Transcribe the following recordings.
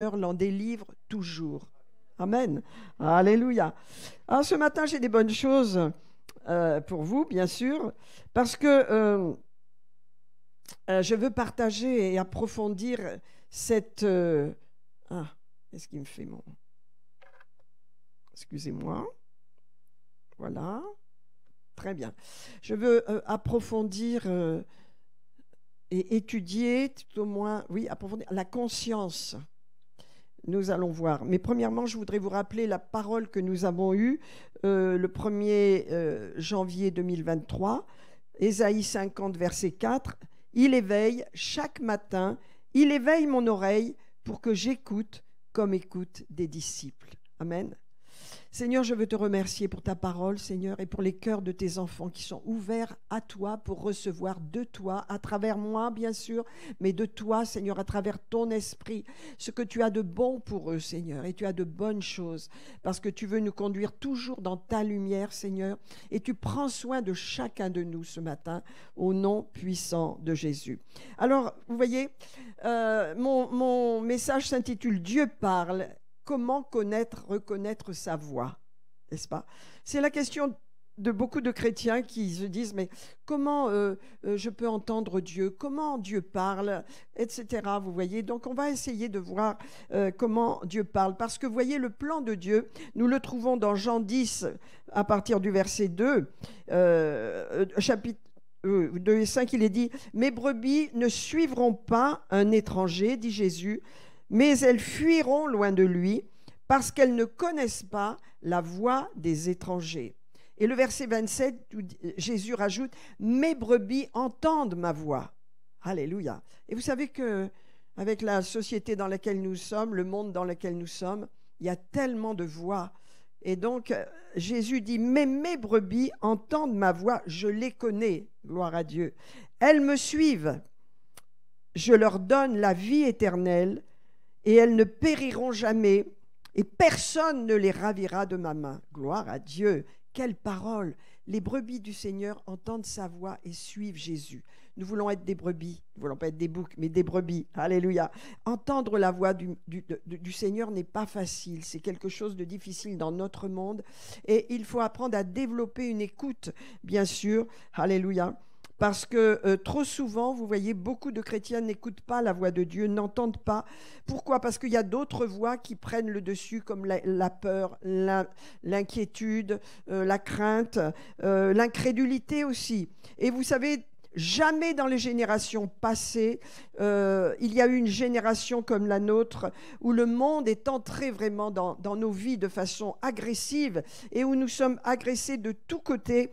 l'en délivre toujours. Amen. Alléluia. Alors ce matin, j'ai des bonnes choses pour vous, bien sûr, parce que je veux partager et approfondir cette... qu'est-ce qui me fait mon... Excusez-moi. Voilà. Très bien. Je veux approfondir et étudier, tout au moins, oui, approfondir la conscience. Nous allons voir. Mais premièrement, je voudrais vous rappeler la parole que nous avons eue le 1er janvier 2023, Ésaïe 50, verset 4. « Il éveille chaque matin, il éveille mon oreille pour que j'écoute comme écoutent des disciples. » Amen. Seigneur, je veux te remercier pour ta parole, Seigneur, et pour les cœurs de tes enfants qui sont ouverts à toi pour recevoir de toi, à travers moi, bien sûr, mais de toi, Seigneur, à travers ton esprit, ce que tu as de bon pour eux, Seigneur, et tu as de bonnes choses, parce que tu veux nous conduire toujours dans ta lumière, Seigneur, et tu prends soin de chacun de nous ce matin, au nom puissant de Jésus. Alors, vous voyez, mon message s'intitule « Dieu parle ». Comment reconnaître sa voix, n'est-ce pas? C'est la question de beaucoup de chrétiens qui se disent, mais comment je peux entendre Dieu? Comment Dieu parle? Etc. Vous voyez, donc on va essayer de voir comment Dieu parle. Parce que vous voyez, le plan de Dieu, nous le trouvons dans Jean 10, à partir du verset 2, chapitre 2 et 5, il est dit, « Mes brebis ne suivront pas un étranger, dit Jésus, mais elles fuiront loin de lui parce qu'elles ne connaissent pas la voix des étrangers. » Et le verset 27, Jésus rajoute, « Mes brebis entendent ma voix. » Alléluia. Et vous savez qu'avec la société dans laquelle nous sommes, le monde dans lequel nous sommes, il y a tellement de voix. Et donc, Jésus dit, « Mais mes brebis entendent ma voix, je les connais. » Gloire à Dieu. « Elles me suivent. Je leur donne la vie éternelle. Et elles ne périront jamais, et personne ne les ravira de ma main. » Gloire à Dieu. Quelle parole! Les brebis du Seigneur entendent sa voix et suivent Jésus. Nous voulons être des brebis. Nous ne voulons pas être des boucs, mais des brebis. Alléluia. Entendre la voix du Seigneur n'est pas facile. C'est quelque chose de difficile dans notre monde. Et il faut apprendre à développer une écoute, bien sûr. Alléluia. Parce que trop souvent, vous voyez, beaucoup de chrétiens n'écoutent pas la voix de Dieu, n'entendent pas. Pourquoi? Parce qu'il y a d'autres voix qui prennent le dessus, comme la peur, l'inquiétude, la crainte, l'incrédulité aussi. Et vous savez, jamais dans les générations passées, il y a eu une génération comme la nôtre où le monde est entré vraiment dans nos vies de façon agressive et où nous sommes agressés de tous côtés.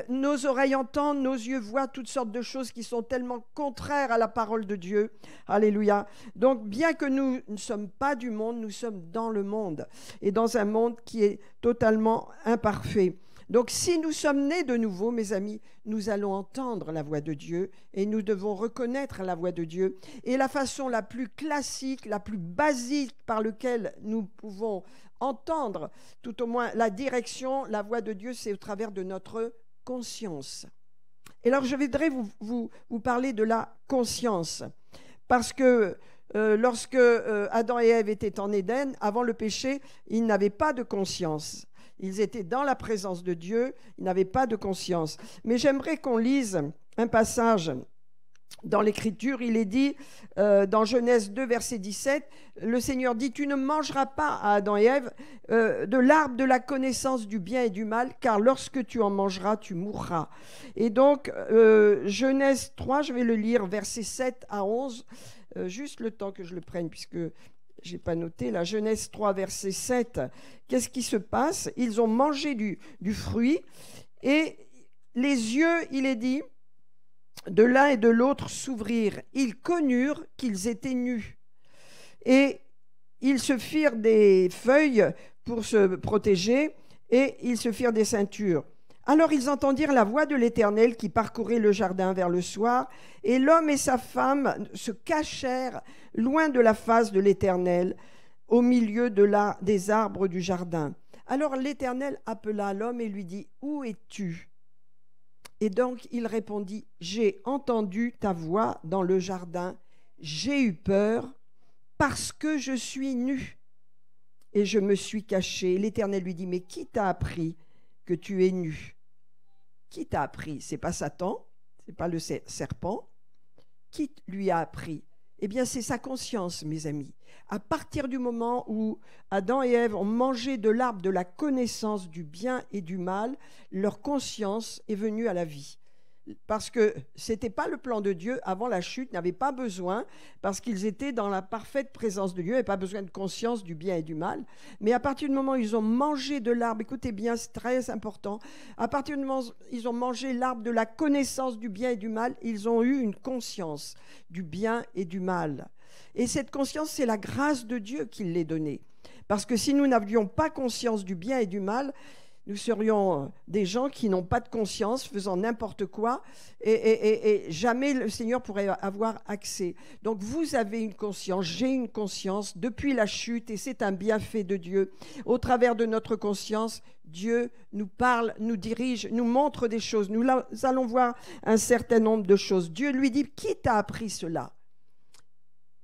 Nos oreilles entendent, nos yeux voient toutes sortes de choses qui sont tellement contraires à la parole de Dieu. Alléluia. Donc, bien que nous ne sommes pas du monde, nous sommes dans le monde et dans un monde qui est totalement imparfait. Donc, si nous sommes nés de nouveau, mes amis, nous allons entendre la voix de Dieu et nous devons reconnaître la voix de Dieu. Et la façon la plus classique, la plus basique par laquelle nous pouvons entendre, tout au moins la direction, la voix de Dieu, c'est au travers de notre conscience. Et alors, je voudrais vous parler de la conscience. Parce que lorsque Adam et Ève étaient en Éden, avant le péché, ils n'avaient pas de conscience. Ils étaient dans la présence de Dieu, ils n'avaient pas de conscience. Mais j'aimerais qu'on lise un passage dans l'Écriture. Il est dit dans Genèse 2, verset 17, le Seigneur dit « Tu ne mangeras pas à Adam et Ève de l'arbre de la connaissance du bien et du mal, car lorsque tu en mangeras, tu mourras. » Et donc, Genèse 3, je vais le lire, versets 7 à 11, juste le temps que je le prenne, puisque je n'ai pas noté, la Genèse 3, verset 7. Qu'est-ce qui se passe? Ils ont mangé du fruit et les yeux, il est dit, de l'un et de l'autre s'ouvrirent. Ils connurent qu'ils étaient nus. Et ils se firent des feuilles pour se protéger et ils se firent des ceintures. Alors ils entendirent la voix de l'Éternel qui parcourait le jardin vers le soir, et l'homme et sa femme se cachèrent loin de la face de l'Éternel, au milieu des arbres du jardin. Alors l'Éternel appela l'homme et lui dit, « Où es-tu » Et donc il répondit, « J'ai entendu ta voix dans le jardin, j'ai eu peur parce que je suis nu et je me suis caché. L'Éternel lui dit, mais qui t'a appris que tu es nu? Qui t'a appris? C'est pas Satan, c'est pas le serpent. Qui lui a appris? Eh bien, c'est sa conscience, mes amis. À partir du moment où Adam et Ève ont mangé de l'arbre de la connaissance du bien et du mal, leur conscience est venue à la vie. Parce que ce n'était pas le plan de Dieu avant la chute, n'avait pas besoin, parce qu'ils étaient dans la parfaite présence de Dieu, et pas besoin de conscience du bien et du mal. Mais à partir du moment où ils ont mangé de l'arbre, écoutez bien, c'est très important, à partir du moment où ils ont mangé l'arbre de la connaissance du bien et du mal, ils ont eu une conscience du bien et du mal. Et cette conscience, c'est la grâce de Dieu qui l'est donnée. Parce que si nous n'avions pas conscience du bien et du mal, nous serions des gens qui n'ont pas de conscience, faisant n'importe quoi, et jamais le Seigneur pourrait avoir accès. Donc vous avez une conscience, j'ai une conscience depuis la chute, et c'est un bienfait de Dieu. Au travers de notre conscience, Dieu nous parle, nous dirige, nous montre des choses. Nous allons voir un certain nombre de choses. Dieu lui dit, qui t'a appris cela?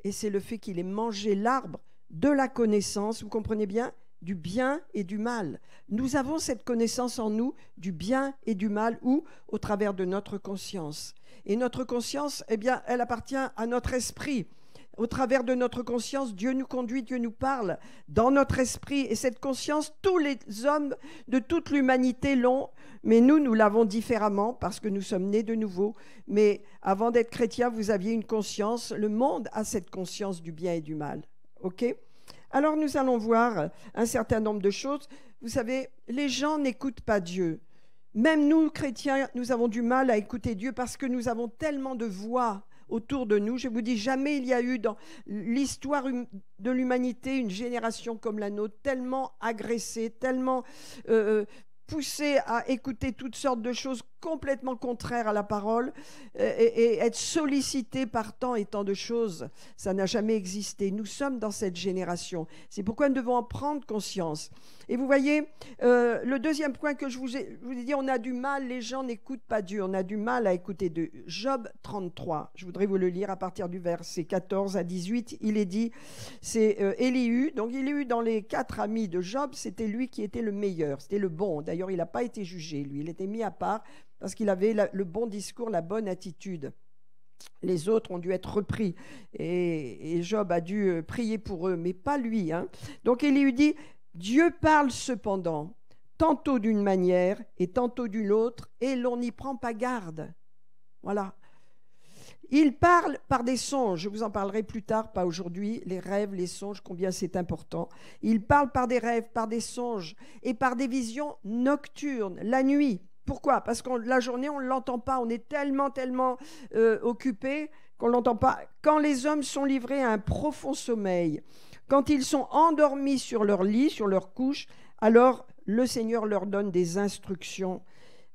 Et c'est le fait qu'il ait mangé l'arbre de la connaissance, vous comprenez bien, du bien et du mal. Nous avons cette connaissance en nous du bien et du mal, ou au travers de notre conscience. Et notre conscience, eh bien, elle appartient à notre esprit. Au travers de notre conscience, Dieu nous conduit, Dieu nous parle dans notre esprit. Et cette conscience, tous les hommes de toute l'humanité l'ont, mais nous l'avons différemment parce que nous sommes nés de nouveau. Mais avant d'être chrétien, vous aviez une conscience. Le monde a cette conscience du bien et du mal. OK ? Alors nous allons voir un certain nombre de choses. Vous savez, les gens n'écoutent pas Dieu. Même nous, chrétiens, nous avons du mal à écouter Dieu parce que nous avons tellement de voix autour de nous. Je vous dis, jamais il y a eu dans l'histoire de l'humanité une génération comme la nôtre, tellement agressée, tellement poussée à écouter toutes sortes de choses complètement contraires à la parole et être sollicité par tant et tant de choses. Ça n'a jamais existé. Nous sommes dans cette génération. C'est pourquoi nous devons en prendre conscience. Et vous voyez, le deuxième point que je vous ai dit, on a du mal, les gens n'écoutent pas Dieu. On a du mal à écouter Dieu. Job 33, je voudrais vous le lire à partir du verset 14 à 18. Il est dit, c'est Élihu. Donc Élihu, dans les 4 amis de Job, c'était lui qui était le meilleur, c'était le bon. D'ailleurs, il n'a pas été jugé, lui. Il était mis à part parce qu'il avait le bon discours, la bonne attitude. Les autres ont dû être repris et Job a dû prier pour eux, mais pas lui. Donc Élihu dit, Dieu parle cependant, tantôt d'une manière et tantôt d'une autre, et l'on n'y prend pas garde. Voilà. Il parle par des songes, je vous en parlerai plus tard, pas aujourd'hui, les rêves, les songes, combien c'est important. Il parle par des rêves, par des songes et par des visions nocturnes, la nuit. Pourquoi? Parce que la journée, on ne l'entend pas, on est tellement occupé qu'on ne l'entend pas. Quand les hommes sont livrés à un profond sommeil, quand ils sont endormis sur leur lit, sur leur couche, alors le Seigneur leur donne des instructions.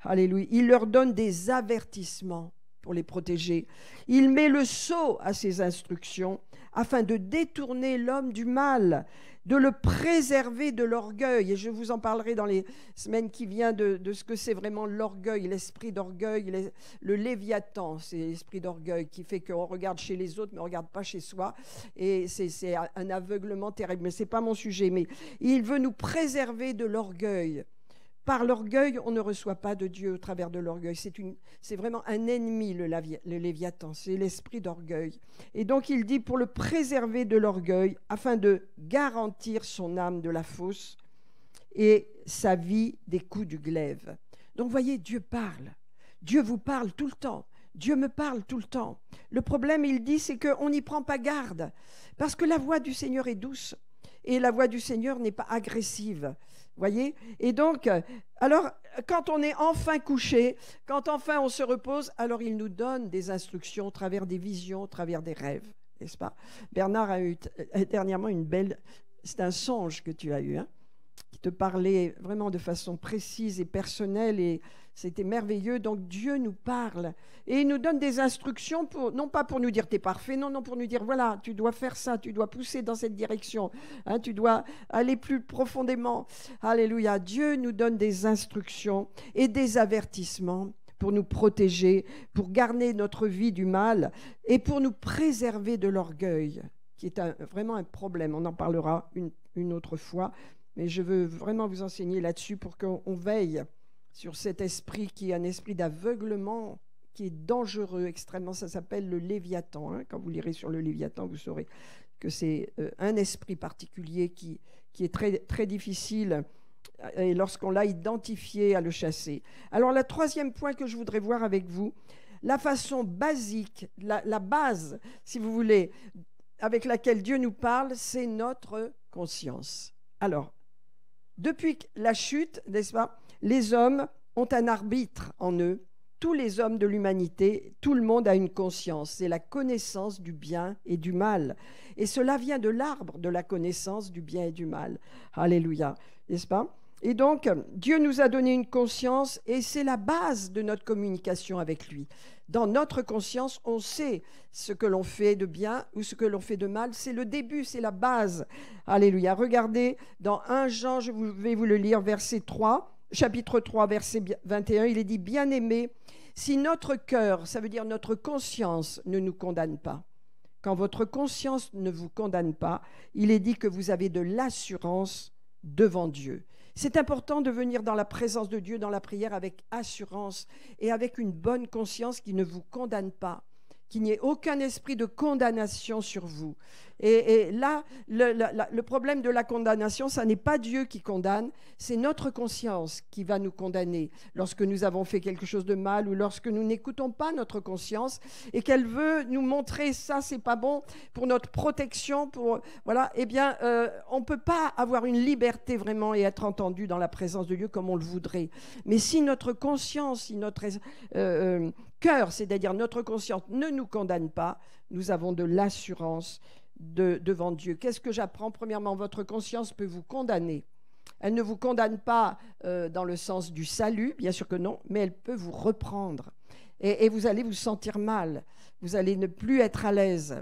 Alléluia. Il leur donne des avertissements pour les protéger. Il met le sceau à ces instructions afin de détourner l'homme du mal, de le préserver de l'orgueil. Et je vous en parlerai dans les semaines qui viennent de ce que c'est vraiment l'orgueil, l'esprit d'orgueil, le léviathan, c'est l'esprit d'orgueil qui fait qu'on regarde chez les autres mais on ne regarde pas chez soi. Et c'est un aveuglement terrible. Mais ce n'est pas mon sujet. Mais il veut nous préserver de l'orgueil. Par l'orgueil, on ne reçoit pas de Dieu au travers de l'orgueil. C'est vraiment un ennemi, le léviathan. C'est l'esprit d'orgueil. Et donc, il dit pour le préserver de l'orgueil, afin de garantir son âme de la fausse et sa vie des coups du glaive. Donc, vous voyez, Dieu parle. Dieu vous parle tout le temps. Dieu me parle tout le temps. Le problème, il dit, c'est qu'on n'y prend pas garde. Parce que la voix du Seigneur est douce. Et la voix du Seigneur n'est pas agressive. Voyez? Et donc, alors, quand on est enfin couché, quand enfin on se repose, alors il nous donne des instructions au travers des visions, au travers des rêves, n'est-ce pas? Bernard a eu dernièrement une belle... C'est un songe que tu as eu, qui te parlait vraiment de façon précise et personnelle, et c'était merveilleux. Donc Dieu nous parle et il nous donne des instructions, non pas pour nous dire t'es parfait, non, pour nous dire voilà, tu dois faire ça, tu dois pousser dans cette direction, tu dois aller plus profondément. Alléluia. Dieu nous donne des instructions et des avertissements pour nous protéger, pour garder notre vie du mal et pour nous préserver de l'orgueil. qui est vraiment un problème. On en parlera une autre fois, mais je veux vraiment vous enseigner là-dessus pour qu'on veille sur cet esprit qui est un esprit d'aveuglement, qui est dangereux extrêmement. Ça s'appelle le Léviathan. Hein. Quand vous lirez sur le Léviathan, vous saurez que c'est un esprit particulier qui est très, très difficile, et lorsqu'on l'a identifié, à le chasser. Alors, le troisième point que je voudrais voir avec vous, la façon basique, la base, si vous voulez, avec laquelle Dieu nous parle, c'est notre conscience. Alors, depuis la chute, n'est-ce pas, les hommes ont un arbitre en eux. Tous les hommes de l'humanité, tout le monde a une conscience. C'est la connaissance du bien et du mal. Et cela vient de l'arbre de la connaissance du bien et du mal. Alléluia, n'est-ce pas? Et donc, Dieu nous a donné une conscience et c'est la base de notre communication avec lui. Dans notre conscience, on sait ce que l'on fait de bien ou ce que l'on fait de mal. C'est le début, c'est la base. Alléluia. Regardez, dans 1 Jean, je vais vous le lire, verset 3, chapitre 3, verset 21, il est dit « Bien-aimés, si notre cœur, ça veut dire notre conscience, ne nous condamne pas, quand votre conscience ne vous condamne pas, il est dit que vous avez de l'assurance devant Dieu. » C'est important de venir dans la présence de Dieu, dans la prière, avec assurance et avec une bonne conscience qui ne vous condamne pas, qu'il n'y ait aucun esprit de condamnation sur vous. Et là, le problème de la condamnation, ça n'est pas Dieu qui condamne, c'est notre conscience qui va nous condamner lorsque nous avons fait quelque chose de mal ou lorsque nous n'écoutons pas notre conscience et qu'elle veut nous montrer ça, c'est pas bon pour notre protection, voilà. Eh bien, on ne peut pas avoir une liberté vraiment et être entendu dans la présence de Dieu comme on le voudrait. Mais si notre conscience, si notre cœur, c'est-à-dire notre conscience, ne nous condamne pas, nous avons de l'assurance devant Dieu. Qu'est-ce que j'apprends? Premièrement, votre conscience peut vous condamner. Elle ne vous condamne pas dans le sens du salut, bien sûr que non, mais elle peut vous reprendre. Et vous allez vous sentir mal. Vous allez ne plus être à l'aise.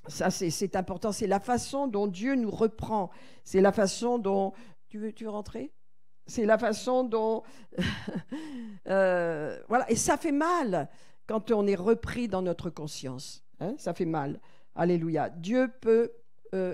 Ça, c'est important. C'est la façon dont Dieu nous reprend. C'est la façon dont... Tu veux rentrer? C'est la façon dont... voilà. Et ça fait mal quand on est repris dans notre conscience. Hein? Ça fait mal. Alléluia. Dieu peut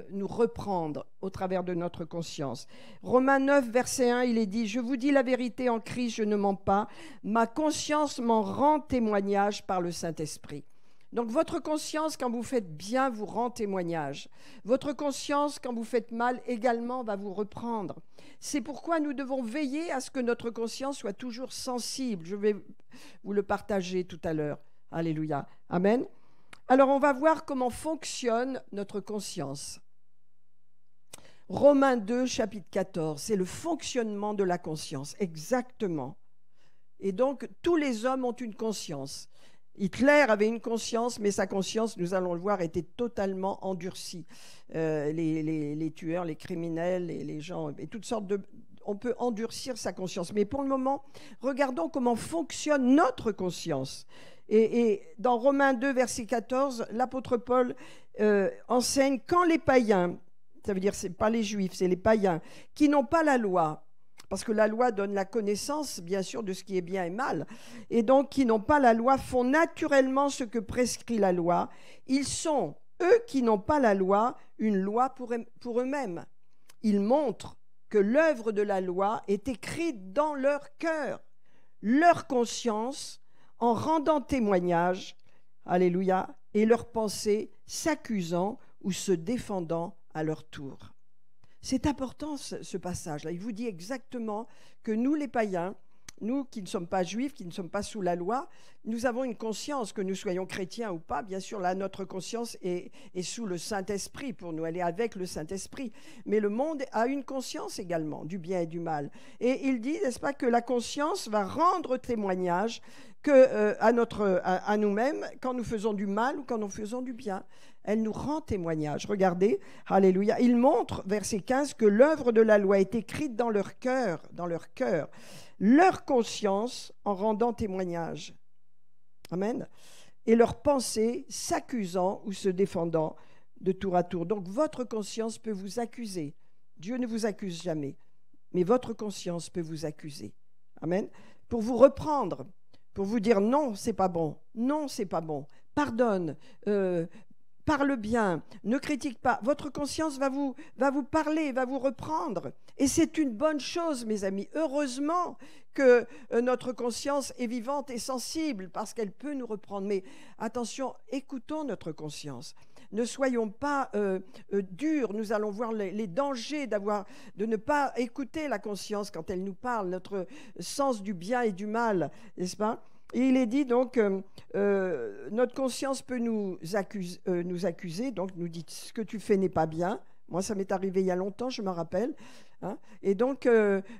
nous reprendre au travers de notre conscience. Romains 9, verset 1, il est dit « Je vous dis la vérité en Christ, je ne mens pas. Ma conscience m'en rend témoignage par le Saint-Esprit. » Donc votre conscience, quand vous faites bien, vous rend témoignage. Votre conscience, quand vous faites mal, également va vous reprendre. C'est pourquoi nous devons veiller à ce que notre conscience soit toujours sensible. Je vais vous le partager tout à l'heure. Alléluia. Amen. Alors, on va voir comment fonctionne notre conscience. Romains 2, chapitre 14, c'est le fonctionnement de la conscience, exactement. Et donc, tous les hommes ont une conscience. Hitler avait une conscience, mais sa conscience, nous allons le voir, était totalement endurcie. Les tueurs, les criminels, les gens, et toutes sortes de... On peut endurcir sa conscience. Mais pour le moment, regardons comment fonctionne notre conscience. Et dans Romains 2, verset 14, l'apôtre Paul enseigne quand les païens, ça veut dire ce n'est pas les juifs, c'est les païens, qui n'ont pas la loi, parce que la loi donne la connaissance, bien sûr, de ce qui est bien et mal, et donc qui n'ont pas la loi font naturellement ce que prescrit la loi. Ils sont, eux qui n'ont pas la loi, une loi pour eux-mêmes. Ils montrent que l'œuvre de la loi est écrite dans leur cœur, leur conscience, en rendant témoignage, alléluia, et leurs pensées s'accusant ou se défendant à leur tour. C'est important ce passage-là. Il vous dit exactement que nous les païens, nous qui ne sommes pas juifs, qui ne sommes pas sous la loi, nous avons une conscience, que nous soyons chrétiens ou pas. Bien sûr, là, notre conscience est sous le Saint-Esprit pour nous, elle est avec le Saint-Esprit. Mais le monde a une conscience également, du bien et du mal. Et il dit, n'est-ce pas, que la conscience va rendre témoignage à nous-mêmes quand nous faisons du mal ou quand nous faisons du bien. Elle nous rend témoignage. Regardez, alléluia. Il montre, verset 15, que l'œuvre de la loi est écrite dans leur cœur, leur conscience en rendant témoignage. Amen. Et leurs pensées s'accusant ou se défendant de tour à tour. Donc votre conscience peut vous accuser. Dieu ne vous accuse jamais, mais votre conscience peut vous accuser. Amen. Pour vous reprendre, pour vous dire non, c'est pas bon, non, c'est pas bon, pardonne, parle bien, ne critique pas. Votre conscience va vous parler, va vous reprendre. Et c'est une bonne chose, mes amis. Heureusement que notre conscience est vivante et sensible parce qu'elle peut nous reprendre. Mais attention, écoutons notre conscience. Ne soyons pas durs. Nous allons voir les dangers de ne pas écouter la conscience quand elle nous parle, notre sens du bien et du mal, n'est-ce pas? Et il est dit donc, notre conscience peut nous accuser, donc nous dit ce que tu fais n'est pas bien. Moi, ça m'est arrivé il y a longtemps, je me rappelle. Hein. Et donc,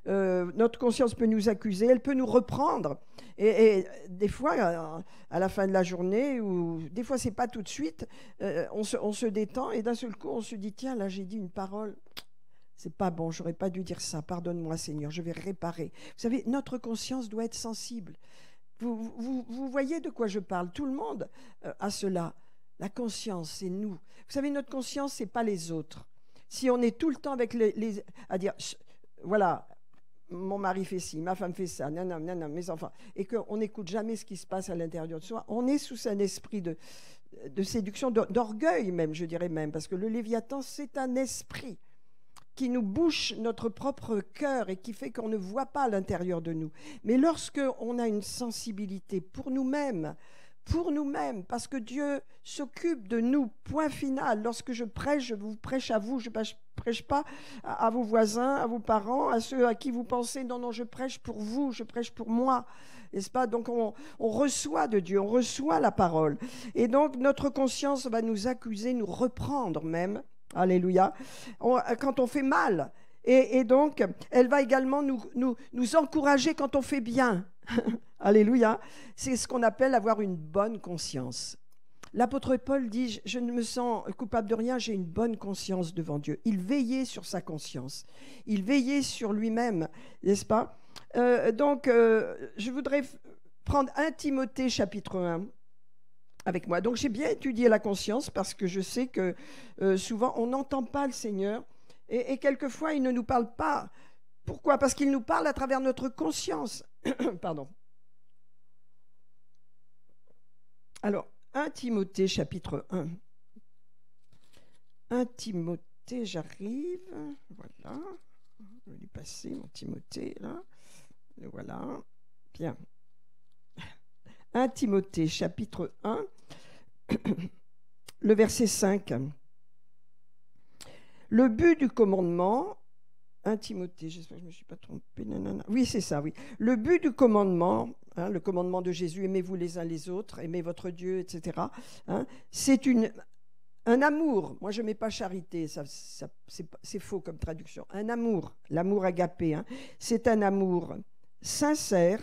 notre conscience peut nous accuser, elle peut nous reprendre. Et des fois, à la fin de la journée, ou des fois, c'est pas tout de suite, on se détend et d'un seul coup, on se dit, tiens, là, j'ai dit une parole. C'est pas bon, j'aurais pas dû dire ça. Pardonne-moi, Seigneur, je vais réparer. Vous savez, notre conscience doit être sensible. Vous voyez de quoi je parle. Tout le monde a cela. La conscience, c'est nous. Vous savez, notre conscience, c'est pas les autres. Si on est tout le temps avec à dire, voilà, mon mari fait ci, ma femme fait ça, non, mes enfants, et qu'on n'écoute jamais ce qui se passe à l'intérieur de soi, on est sous un esprit de séduction, d'orgueil même, je dirais même, parce que le Léviathan, c'est un esprit qui nous bouche notre propre cœur et qui fait qu'on ne voit pas à l'intérieur de nous. Mais lorsque on a une sensibilité pour nous-mêmes, parce que Dieu s'occupe de nous, point final. Lorsque je vous prêche à vous, je ne prêche pas à vos voisins, à vos parents, à ceux à qui vous pensez, non, je prêche pour vous, je prêche pour moi, n'est-ce pas? Donc on reçoit de Dieu, on reçoit la parole. Et donc notre conscience va nous accuser, nous reprendre même, alléluia, quand on fait mal. Et donc, elle va également nous encourager quand on fait bien. Alléluia. C'est ce qu'on appelle avoir une bonne conscience. L'apôtre Paul dit, je ne me sens coupable de rien, j'ai une bonne conscience devant Dieu. Il veillait sur sa conscience. Il veillait sur lui-même, n'est-ce pas? Je voudrais prendre 1 Timothée chapitre 1. Avec moi. Donc j'ai bien étudié la conscience parce que je sais que souvent on n'entend pas le Seigneur et quelquefois il ne nous parle pas. Pourquoi? Parce qu'il nous parle à travers notre conscience. Pardon. Alors, 1 Timothée chapitre 1. 1 Timothée, j'arrive. Voilà. Je vais lui passer mon Timothée là. Le voilà. Bien. 1 Timothée, chapitre 1, le verset 5. Le but du commandement, 1 Timothée, j'espère que je ne me suis pas trompée, oui, c'est ça, oui. Le but du commandement, le commandement de Jésus, aimez-vous les uns les autres, aimez votre Dieu, etc., c'est un amour. Moi, je ne mets pas charité, c'est faux comme traduction. Un amour, l'amour agapé, c'est un amour sincère,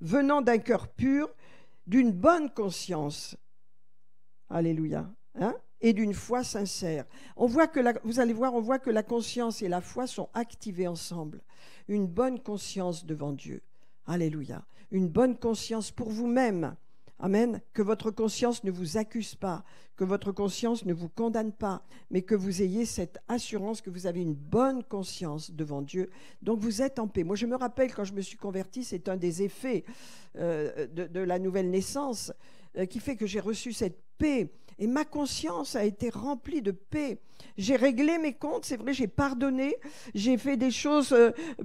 venant d'un cœur pur, d'une bonne conscience, alléluia, et d'une foi sincère. Vous allez voir, on voit que la conscience et la foi sont activées ensemble. Une bonne conscience devant Dieu, alléluia. Une bonne conscience pour vous-même, amen. Que votre conscience ne vous accuse pas, que votre conscience ne vous condamne pas, mais que vous ayez cette assurance que vous avez une bonne conscience devant Dieu. Donc vous êtes en paix. Moi, je me rappelle quand je me suis convertie, c'est un des effets de la nouvelle naissance qui fait que j'ai reçu cette paix. Et ma conscience a été remplie de paix. J'ai réglé mes comptes, c'est vrai, j'ai pardonné. J'ai fait des choses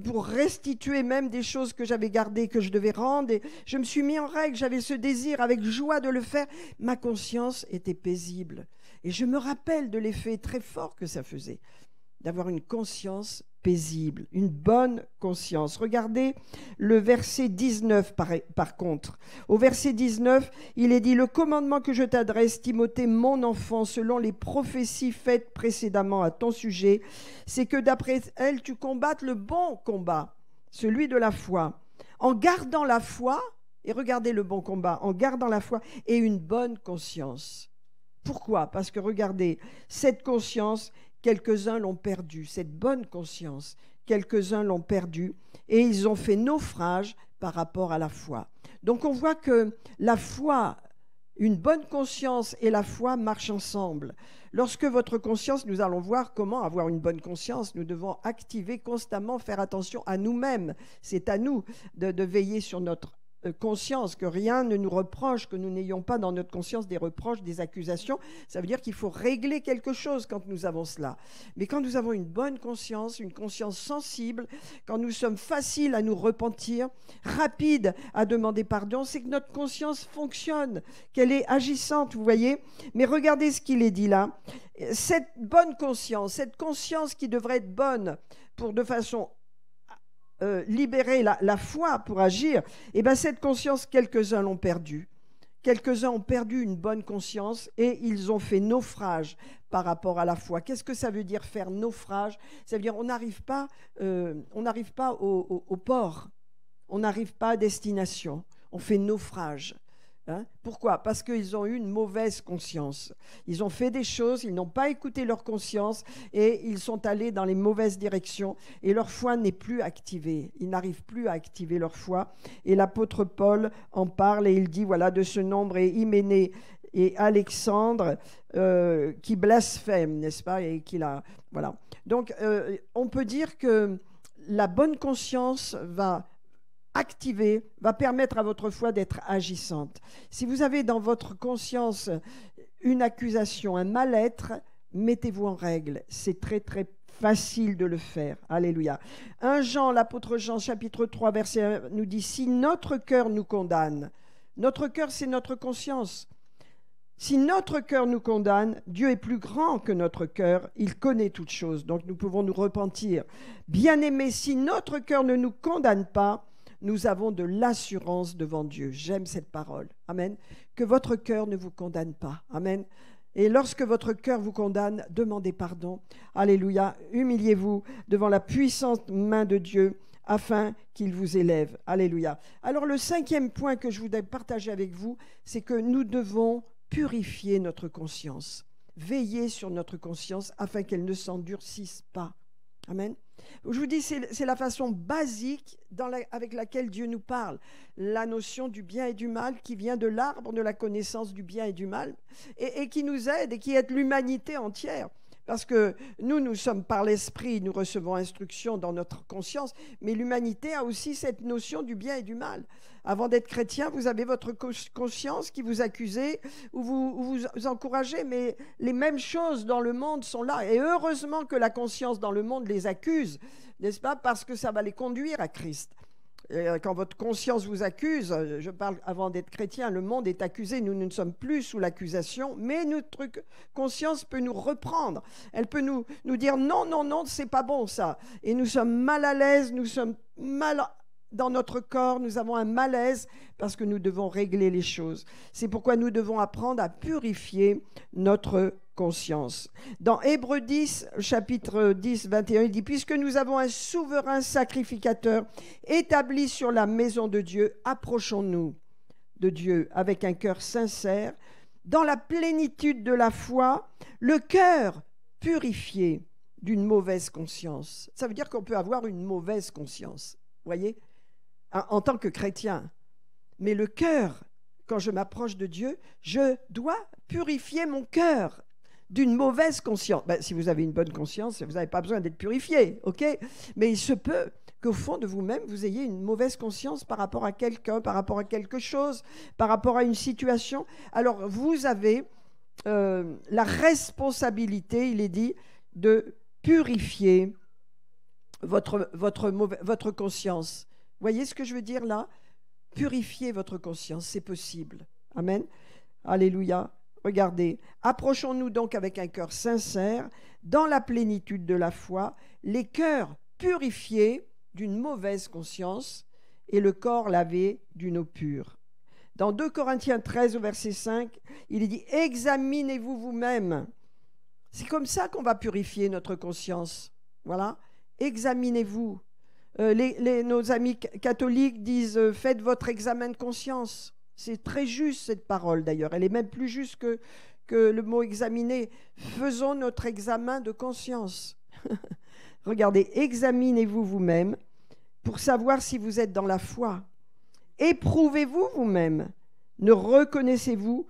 pour restituer même des choses que j'avais gardées, que je devais rendre. Et je me suis mis en règle, j'avais ce désir avec joie de le faire. Ma conscience était paisible. Et je me rappelle de l'effet très fort que ça faisait, d'avoir une conscience paisible, une bonne conscience. Regardez le verset 19 par contre. Au verset 19, il est dit « Le commandement que je t'adresse, Timothée, mon enfant, selon les prophéties faites précédemment à ton sujet, c'est que d'après elles, tu combattes le bon combat, celui de la foi, en gardant la foi, et regardez le bon combat, en gardant la foi et une bonne conscience. » Pourquoi? Parce que regardez, cette conscience, quelques-uns l'ont perdue, cette bonne conscience, quelques-uns l'ont perdue et ils ont fait naufrage par rapport à la foi. Donc on voit que la foi, une bonne conscience et la foi marchent ensemble. Lorsque votre conscience, nous allons voir comment avoir une bonne conscience, nous devons activer constamment, faire attention à nous-mêmes. C'est à nous de veiller sur notre conscience, que rien ne nous reproche, que nous n'ayons pas dans notre conscience des reproches, des accusations. Ça veut dire qu'il faut régler quelque chose quand nous avons cela. Mais quand nous avons une bonne conscience, une conscience sensible, quand nous sommes faciles à nous repentir, rapides à demander pardon, c'est que notre conscience fonctionne, qu'elle est agissante, vous voyez. Mais regardez ce qu'il est dit là. Cette bonne conscience, cette conscience qui devrait être bonne pour de façon libérer la foi pour agir, et bien cette conscience, quelques-uns l'ont perdue. Quelques-uns ont perdu une bonne conscience et ils ont fait naufrage par rapport à la foi. Qu'est-ce que ça veut dire faire naufrage? Ça veut dire on n'arrive pas au port, on n'arrive pas à destination, on fait naufrage. Hein? Pourquoi? Parce qu'ils ont eu une mauvaise conscience. Ils ont fait des choses, ils n'ont pas écouté leur conscience et ils sont allés dans les mauvaises directions et leur foi n'est plus activée. Ils n'arrivent plus à activer leur foi. Et l'apôtre Paul en parle et il dit, voilà, de ce nombre est Hyménée et Alexandre qui blasphèment, n'est-ce pas? Et qu'il a, voilà. Donc, on peut dire que la bonne conscience va activer, va permettre à votre foi d'être agissante. Si vous avez dans votre conscience une accusation, un mal-être, mettez-vous en règle. C'est très très facile de le faire. Alléluia. 1 Jean, l'apôtre Jean, chapitre 3, verset 1, nous dit, si notre cœur nous condamne, notre cœur c'est notre conscience. Si notre cœur nous condamne, Dieu est plus grand que notre cœur, il connaît toutes choses, donc nous pouvons nous repentir. Bien-aimés, si notre cœur ne nous condamne pas, nous avons de l'assurance devant Dieu. J'aime cette parole. Amen. Que votre cœur ne vous condamne pas. Amen. Et lorsque votre cœur vous condamne, demandez pardon. Alléluia. Humiliez-vous devant la puissante main de Dieu afin qu'il vous élève. Alléluia. Alors le 5e point que je voudrais partager avec vous, c'est que nous devons purifier notre conscience. Veiller sur notre conscience afin qu'elle ne s'endurcisse pas. Amen. Je vous dis, c'est la façon basique avec laquelle Dieu nous parle. La notion du bien et du mal qui vient de l'arbre de la connaissance du bien et du mal et qui nous aide et qui aide l'humanité entière. Parce que nous sommes par l'esprit, nous recevons instruction dans notre conscience, mais l'humanité a aussi cette notion du bien et du mal. Avant d'être chrétien, vous avez votre conscience qui vous accuse ou vous encouragez, mais les mêmes choses dans le monde sont là. Et heureusement que la conscience dans le monde les accuse, n'est-ce pas? Parce que ça va les conduire à Christ. Quand votre conscience vous accuse, je parle avant d'être chrétien, le monde est accusé, nous ne sommes plus sous l'accusation, mais notre conscience peut nous reprendre. Elle peut nous dire non, non, non, c'est pas bon ça. Et nous sommes mal à l'aise, nous sommes mal dans notre corps, nous avons un malaise parce que nous devons régler les choses. C'est pourquoi nous devons apprendre à purifier notre conscience. Dans Hébreux 10, chapitre 10, 21, il dit « Puisque nous avons un souverain sacrificateur établi sur la maison de Dieu, approchons-nous de Dieu avec un cœur sincère, dans la plénitude de la foi, le cœur purifié d'une mauvaise conscience. » Ça veut dire qu'on peut avoir une mauvaise conscience, voyez, en tant que chrétien. Mais le cœur, quand je m'approche de Dieu, je dois purifier mon cœur d'une mauvaise conscience. Ben, si vous avez une bonne conscience, vous n'avez pas besoin d'être purifié, ok? Mais il se peut qu'au fond de vous-même, vous ayez une mauvaise conscience par rapport à quelqu'un, par rapport à quelque chose, par rapport à une situation. Alors, vous avez la responsabilité, il est dit, de purifier votre conscience. Vous voyez ce que je veux dire là? Purifier votre conscience, c'est possible. Amen. Alléluia. Regardez, approchons-nous donc avec un cœur sincère, dans la plénitude de la foi, les cœurs purifiés d'une mauvaise conscience et le corps lavé d'une eau pure. Dans 2 Corinthiens 13 au verset 5, il est dit « Examinez-vous vous-même ». C'est comme ça qu'on va purifier notre conscience. Voilà, examinez-vous. Nos amis catholiques disent « Faites votre examen de conscience ». C'est très juste cette parole d'ailleurs. Elle est même plus juste que le mot examiner. Faisons notre examen de conscience. Regardez, examinez-vous vous-même pour savoir si vous êtes dans la foi. Éprouvez-vous vous-même. Ne reconnaissez-vous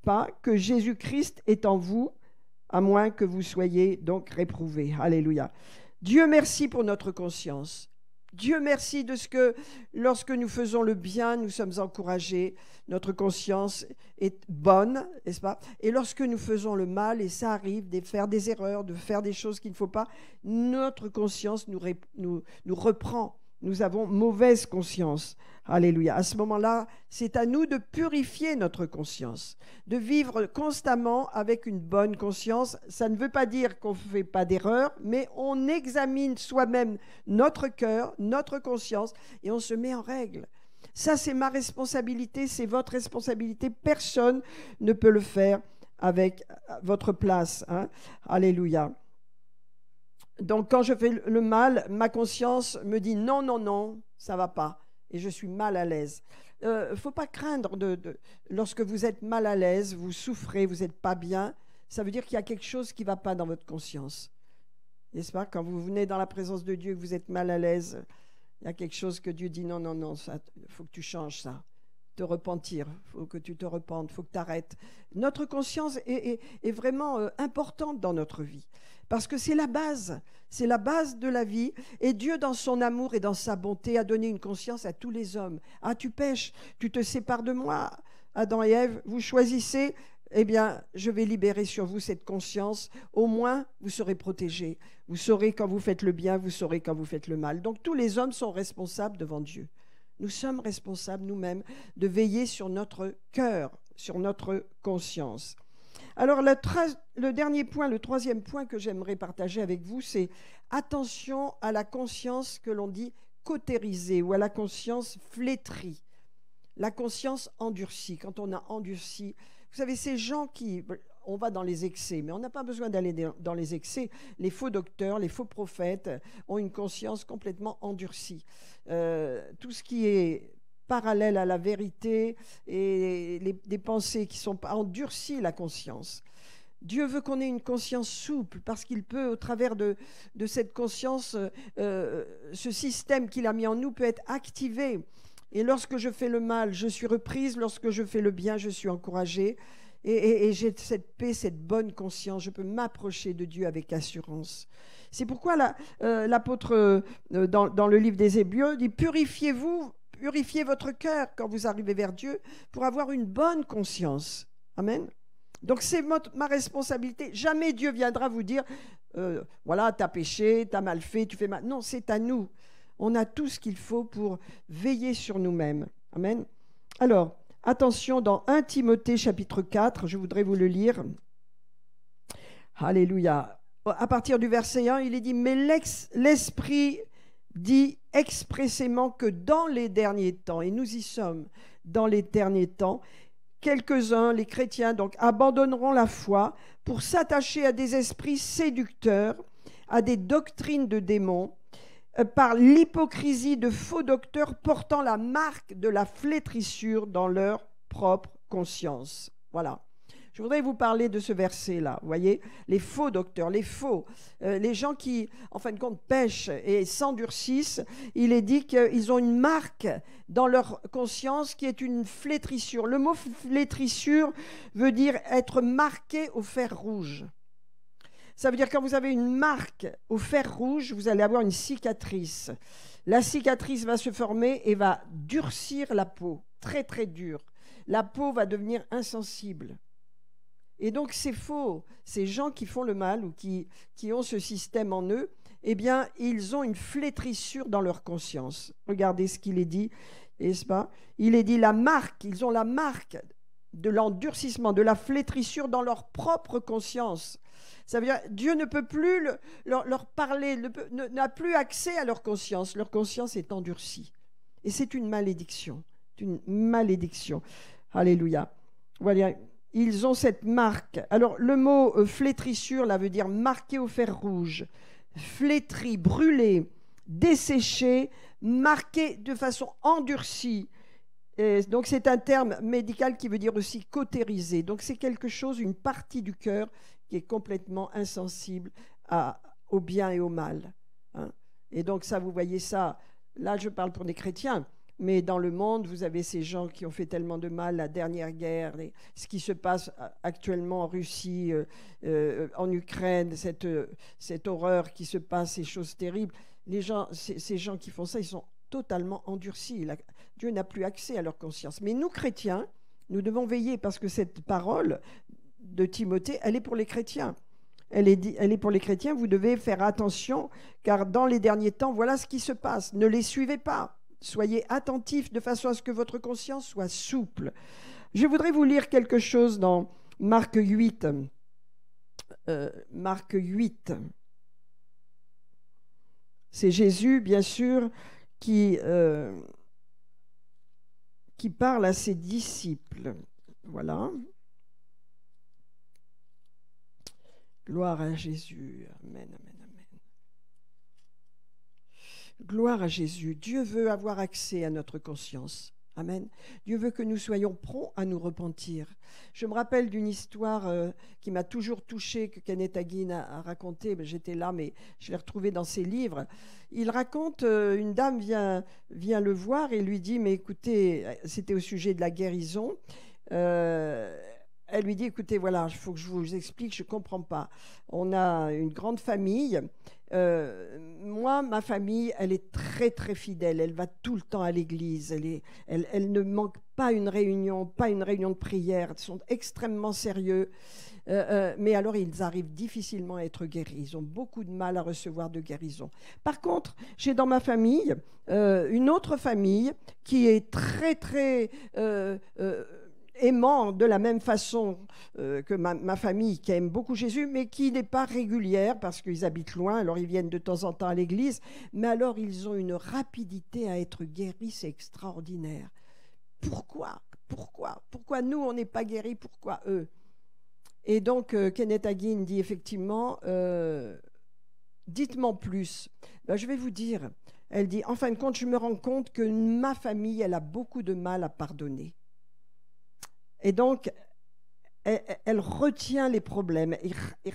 pas que Jésus-Christ est en vous, à moins que vous soyez donc réprouvés. Alléluia. Dieu merci pour notre conscience. Dieu merci de ce que lorsque nous faisons le bien, nous sommes encouragés, notre conscience est bonne, n'est-ce pas? Et lorsque nous faisons le mal, et ça arrive de faire des erreurs, de faire des choses qu'il ne faut pas, notre conscience nous reprend. Nous avons mauvaise conscience. Alléluia. À ce moment-là, c'est à nous de purifier notre conscience, de vivre constamment avec une bonne conscience. Ça ne veut pas dire qu'on ne fait pas d'erreur, mais on examine soi-même notre cœur, notre conscience, et on se met en règle. Ça, c'est ma responsabilité, c'est votre responsabilité. Personne ne peut le faire avec votre place. Hein. Alléluia. Donc, quand je fais le mal, ma conscience me dit non, non, non, ça ne va pas. Et je suis mal à l'aise. Il ne faut pas craindre lorsque vous êtes mal à l'aise, vous souffrez, vous n'êtes pas bien, ça veut dire qu'il y a quelque chose qui ne va pas dans votre conscience. N'est-ce pas? Quand vous venez dans la présence de Dieu et que vous êtes mal à l'aise, il y a quelque chose que Dieu dit non, non, non, il faut que tu changes ça. Te repentir, il faut que tu te repentes, il faut que tu arrêtes. Notre conscience est vraiment importante dans notre vie. Parce que c'est la base de la vie. Et Dieu, dans son amour et dans sa bonté, a donné une conscience à tous les hommes. Ah, tu pèches, tu te sépares de moi, Adam et Ève, vous choisissez, eh bien, je vais libérer sur vous cette conscience. Au moins, vous serez protégés. Vous saurez quand vous faites le bien, vous saurez quand vous faites le mal. Donc, tous les hommes sont responsables devant Dieu. Nous sommes responsables nous-mêmes de veiller sur notre cœur, sur notre conscience. Alors, le dernier point, le troisième point que j'aimerais partager avec vous, c'est attention à la conscience que l'on dit cautérisée ou à la conscience flétrie, la conscience endurcie. Quand on a endurci, vous savez, ces gens qui... On va dans les excès, mais on n'a pas besoin d'aller dans les excès. Les faux docteurs, les faux prophètes ont une conscience complètement endurcie. Tout ce qui est parallèle à la vérité et des pensées qui sont endurcies la conscience. Dieu veut qu'on ait une conscience souple parce qu'il peut, au travers de cette conscience, ce système qu'il a mis en nous peut être activé. Et lorsque je fais le mal, je suis reprise. Lorsque je fais le bien, je suis encouragée. Et j'ai cette paix, cette bonne conscience. Je peux m'approcher de Dieu avec assurance. C'est pourquoi l'apôtre, dans le livre des Hébreux, dit « Purifiez votre cœur quand vous arrivez vers Dieu pour avoir une bonne conscience. » Amen. Donc, c'est ma responsabilité. Jamais Dieu viendra vous dire voilà, tu as péché, tu as mal fait, tu fais mal. Non, c'est à nous. On a tout ce qu'il faut pour veiller sur nous-mêmes. Amen. Alors, attention, dans 1 Timothée chapitre 4, je voudrais vous le lire. Alléluia. À partir du verset 1, il est dit « Mais l'Esprit dit expressément que dans les derniers temps, et nous y sommes dans les derniers temps, quelques-uns, les chrétiens, donc, abandonneront la foi pour s'attacher à des esprits séducteurs, à des doctrines de démons, par l'hypocrisie de faux docteurs portant la marque de la flétrissure dans leur propre conscience. » Voilà. Je voudrais vous parler de ce verset-là. Vous voyez, les faux docteurs, les gens qui, en fin de compte, pêchent et s'endurcissent, il est dit qu'ils ont une marque dans leur conscience qui est une flétrissure. Le mot flétrissure veut dire être marqué au fer rouge. Ça veut dire quand vous avez une marque au fer rouge, vous allez avoir une cicatrice. La cicatrice va se former et va durcir la peau, très très dure. La peau va devenir insensible. Et donc c'est faux. Ces gens qui font le mal ou qui ont ce système en eux, eh bien, ils ont une flétrissure dans leur conscience. Regardez ce qu'il est dit, n'est-ce pas? Il est dit ils ont la marque de l'endurcissement, de la flétrissure dans leur propre conscience. Ça veut dire Dieu ne peut plus leur parler, n'a plus accès à leur conscience. Leur conscience est endurcie. Et c'est une malédiction. C'est une malédiction. Alléluia. Voilà. Ils ont cette marque. Alors, le mot flétrissure, là, veut dire marqué au fer rouge, flétri, brûlé, desséché, marqué de façon endurcie. Et donc, c'est un terme médical qui veut dire aussi cautérisé. Donc, c'est quelque chose, une partie du cœur qui est complètement insensible au bien et au mal. Hein. Et donc, ça, vous voyez ça, là, je parle pour des chrétiens. Mais dans le monde, vous avez ces gens qui ont fait tellement de mal, la dernière guerre, ce qui se passe actuellement en Russie, en Ukraine, cette horreur qui se passe, ces choses terribles. Ces gens qui font ça, ils sont totalement endurcis. Dieu n'a plus accès à leur conscience. Mais nous, chrétiens, nous devons veiller parce que cette parole de Timothée, elle est pour les chrétiens. Elle est pour les chrétiens, vous devez faire attention, car dans les derniers temps, voilà ce qui se passe. Ne les suivez pas. Soyez attentifs de façon à ce que votre conscience soit souple. Je voudrais vous lire quelque chose dans Marc 8. Marc 8. C'est Jésus, bien sûr, qui parle à ses disciples. Voilà. Gloire à Jésus. Amen, amen, amen. Gloire à Jésus. Dieu veut avoir accès à notre conscience. Amen. Dieu veut que nous soyons prompts à nous repentir. Je me rappelle d'une histoire qui m'a toujours touchée, que Kenneth Hagin a racontée. J'étais là, mais je l'ai retrouvée dans ses livres. Il raconte, une dame vient le voir et lui dit, mais écoutez, c'était au sujet de la guérison. Elle lui dit, écoutez, voilà, il faut que je vous explique, je ne comprends pas. On a une grande famille. Moi, ma famille, elle est très, très fidèle. Elle va tout le temps à l'église. Elle ne manque pas une réunion de prière. Ils sont extrêmement sérieux. Mais alors, ils arrivent difficilement à être guéris. Ils ont beaucoup de mal à recevoir de guérison. Par contre, j'ai dans ma famille une autre famille qui est très, très... aimant de la même façon que ma famille, qui aime beaucoup Jésus, mais qui n'est pas régulière parce qu'ils habitent loin, alors ils viennent de temps en temps à l'église, mais alors ils ont une rapidité à être guéris, c'est extraordinaire. Pourquoi nous, on n'est pas guéris, pourquoi eux? Et donc, Kenneth Hagin dit effectivement, dites-moi plus. Ben, je vais vous dire, elle dit, en fin de compte, je me rends compte que ma famille, elle a beaucoup de mal à pardonner. Et donc, elle retient les problèmes, et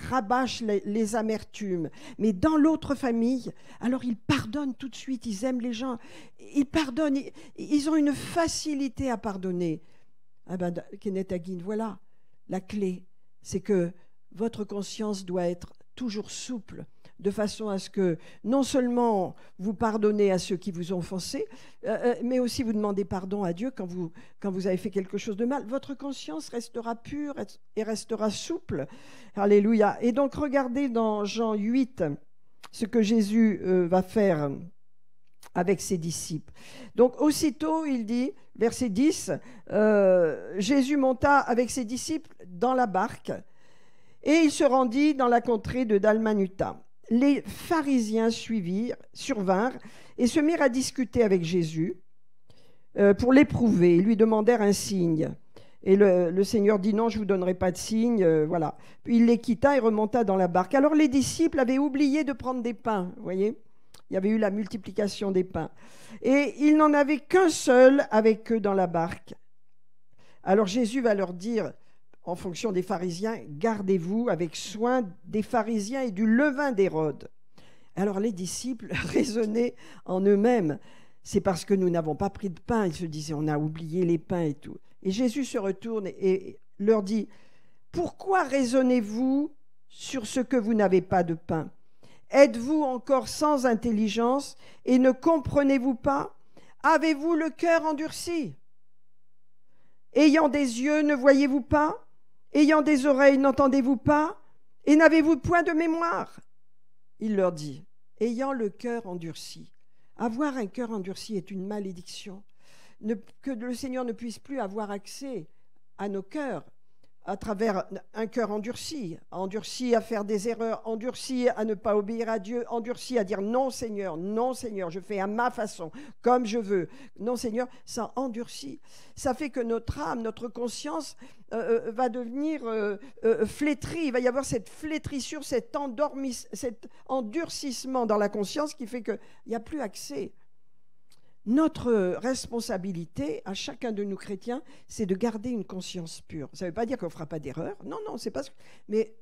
rabâche les amertumes. Mais dans l'autre famille, alors ils pardonnent tout de suite, ils aiment les gens, ils pardonnent, ils ont une facilité à pardonner. Ah ben, Kenneth Hagin, voilà, la clé, c'est que votre conscience doit être toujours souple, de façon à ce que non seulement vous pardonnez à ceux qui vous ont offensé, mais aussi vous demandez pardon à Dieu quand vous avez fait quelque chose de mal. Votre conscience restera pure et restera souple. Alléluia. Et donc regardez dans Jean 8 ce que Jésus va faire avec ses disciples. Donc aussitôt, il dit, verset 10, Jésus monta avec ses disciples dans la barque et il se rendit dans la contrée de Dalmanuta. Les pharisiens survinrent et se mirent à discuter avec Jésus pour l'éprouver. Ils lui demandèrent un signe. Et le Seigneur dit non, je ne vous donnerai pas de signe. Voilà. Puis il les quitta et remonta dans la barque. Alors les disciples avaient oublié de prendre des pains. Vous voyez, il y avait eu la multiplication des pains. Et ils n'en avaient qu'un seul avec eux dans la barque. Alors Jésus va leur dire, en fonction des pharisiens, gardez-vous avec soin des pharisiens et du levain d'Hérode. Alors les disciples raisonnaient en eux-mêmes, c'est parce que nous n'avons pas pris de pain. Ils se disaient, on a oublié les pains et tout. Et Jésus se retourne et leur dit, pourquoi raisonnez-vous sur ce que vous n'avez pas de pain? Êtes-vous encore sans intelligence et ne comprenez-vous pas? Avez-vous le cœur endurci? Ayant des yeux, ne voyez-vous pas? Ayant des oreilles, n'entendez-vous pas? Et n'avez-vous point de mémoire? Il leur dit, ayant le cœur endurci. Avoir un cœur endurci est une malédiction. Que le Seigneur ne puisse plus avoir accès à nos cœurs à travers un cœur endurci à faire des erreurs, endurci à ne pas obéir à Dieu, endurci à dire non Seigneur, je fais à ma façon, comme je veux. Non Seigneur, ça endurcit. Ça fait que notre âme, notre conscience va devenir flétrie. Il va y avoir cette flétrissure, cet endurcissement dans la conscience qui fait qu'il n'y a plus accès. Notre responsabilité, à chacun de nous chrétiens, c'est de garder une conscience pure. Ça ne veut pas dire qu'on ne fera pas d'erreur. Non, c'est pas ce que... Mais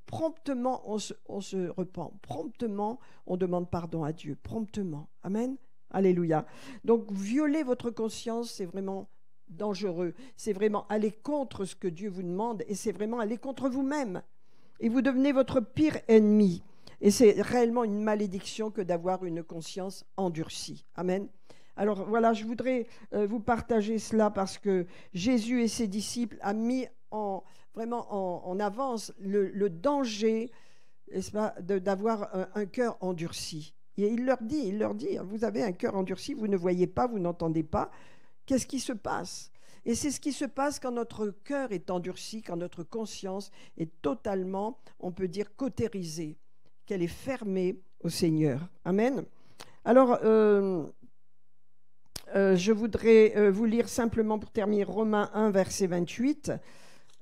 promptement, on se repent. Promptement, on demande pardon à Dieu. Promptement. Amen. Alléluia. Donc, violer votre conscience, c'est vraiment dangereux. C'est vraiment aller contre ce que Dieu vous demande et c'est vraiment aller contre vous-même. Et vous devenez votre pire ennemi. Et c'est réellement une malédiction que d'avoir une conscience endurcie. Amen. Alors voilà, je voudrais vous partager cela parce que Jésus et ses disciples ont mis vraiment en avance le danger, n'est-ce pas, d'avoir un cœur endurci. Et il leur dit, vous avez un cœur endurci, vous ne voyez pas, vous n'entendez pas. Qu'est-ce qui se passe? Et c'est ce qui se passe quand notre cœur est endurci, quand notre conscience est totalement, on peut dire, cautérisée, qu'elle est fermée au Seigneur. Amen. Alors, je voudrais vous lire simplement pour terminer Romains 1, verset 28.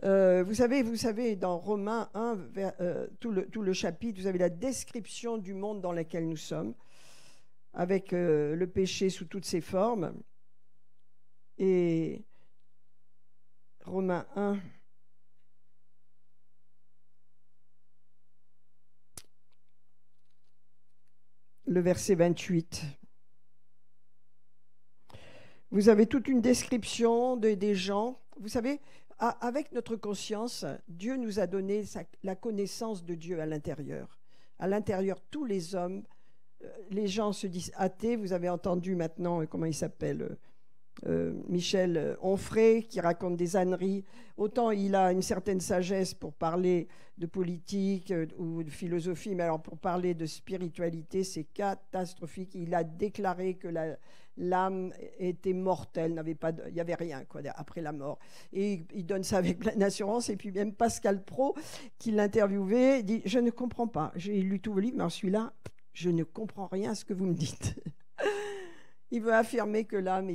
Vous savez, dans Romains 1, tout le chapitre, vous avez la description du monde dans lequel nous sommes, avec le péché sous toutes ses formes. Et Romains 1, le verset 28. Vous avez toute une description des gens. Vous savez, avec notre conscience, Dieu nous a donné la connaissance de Dieu à l'intérieur. À l'intérieur, tous les hommes, les gens se disent athées. Vous avez entendu maintenant, comment il s'appelle Michel Onfray, qui raconte des âneries. Autant il a une certaine sagesse pour parler de politique ou de philosophie, mais alors pour parler de spiritualité, c'est catastrophique. Il a déclaré que l'âme était mortelle, il n'y avait rien après la mort. Et il donne ça avec pleine assurance. Et puis même Pascal Praud, qui l'interviewait, dit « Je ne comprends pas. J'ai lu tout vos livres, mais celui-là, je ne comprends rien à ce que vous me dites. » Il veut affirmer que l'âme